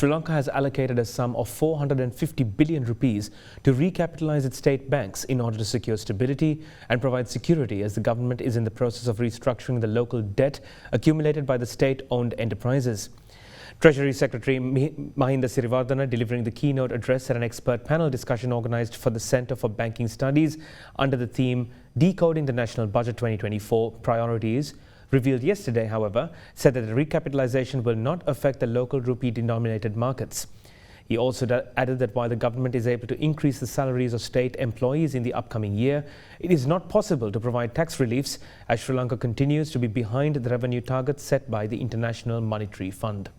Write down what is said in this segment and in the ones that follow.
Sri Lanka has allocated a sum of 450 billion rupees to recapitalize its state banks in order to secure stability and provide security, as the government is in the process of restructuring the local debt accumulated by the state-owned enterprises. Treasury Secretary Mahinda Sirivardhana delivering the keynote address at an expert panel discussion organised for the Centre for Banking Studies under the theme Decoding the National Budget 2024 Priorities, revealed yesterday, however, said that the recapitalization will not affect the local rupee-denominated markets. He also added that while the government is able to increase the salaries of state employees in the upcoming year, it is not possible to provide tax reliefs as Sri Lanka continues to be behind the revenue targets set by the International Monetary Fund.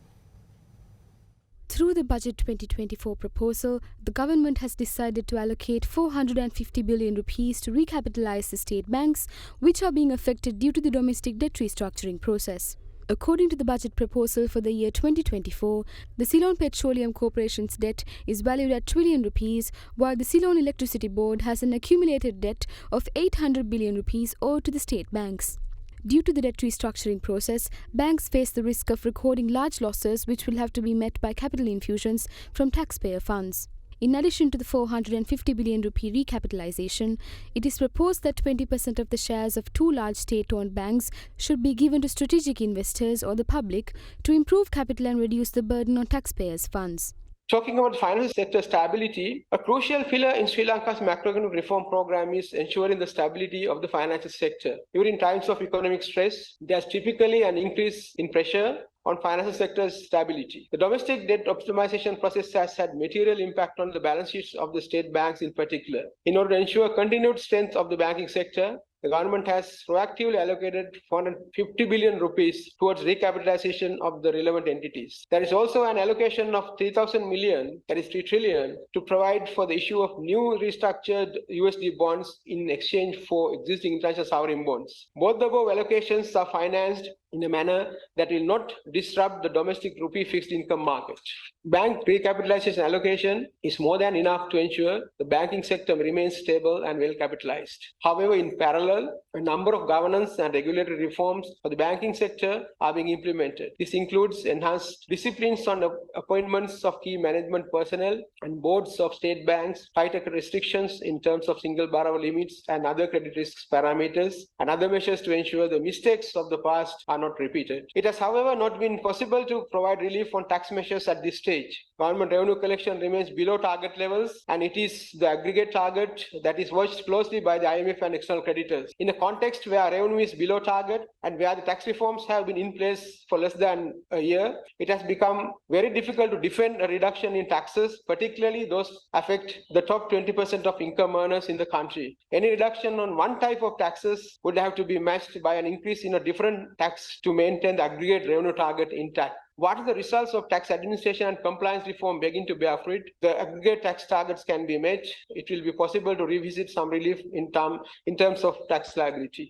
Through the Budget 2024 proposal, the government has decided to allocate 450 billion rupees to recapitalize the state banks, which are being affected due to the domestic debt restructuring process. According to the budget proposal for the year 2024, the Ceylon Petroleum Corporation's debt is valued at trillion rupees, while the Ceylon Electricity Board has an accumulated debt of 800 billion rupees owed to the state banks. Due to the debt restructuring process, banks face the risk of recording large losses which will have to be met by capital infusions from taxpayer funds. In addition to the 450 billion rupee recapitalization, it is proposed that 20% of the shares of two large state-owned banks should be given to strategic investors or the public to improve capital and reduce the burden on taxpayers' funds. Talking about financial sector stability, a crucial pillar in Sri Lanka's macroeconomic reform program is ensuring the stability of the financial sector. During times of economic stress, there's typically an increase in pressure on financial sector's stability. The domestic debt optimization process has had material impact on the balance sheets of the state banks in particular. In order to ensure continued strength of the banking sector, the government has proactively allocated 450 billion rupees towards recapitalization of the relevant entities. There is also an allocation of 3,000 million, that is 3 trillion, to provide for the issue of new restructured USD bonds in exchange for existing international sovereign bonds. Both the above allocations are financed in a manner that will not disrupt the domestic rupee fixed income market. Bank recapitalization allocation is more than enough to ensure the banking sector remains stable and well capitalized. However, in parallel, a number of governance and regulatory reforms for the banking sector are being implemented. This includes enhanced disciplines on appointments of key management personnel and boards of state banks, tighter restrictions in terms of single borrower limits and other credit risks parameters, and other measures to ensure the mistakes of the past are not repeated. It has, however, not been possible to provide relief on tax measures at this stage. Government revenue collection remains below target levels, and it is the aggregate target that is watched closely by the IMF and external creditors. In a context where revenue is below target and where the tax reforms have been in place for less than a year, it has become very difficult to defend a reduction in taxes, particularly those affect the top 20% of income earners in the country. Any reduction on one type of taxes would have to be matched by an increase in a different tax to maintain the aggregate revenue target intact. What are the results of tax administration and compliance reform begin to bear fruit? The aggregate tax targets can be met. It will be possible to revisit some relief in terms of tax liability.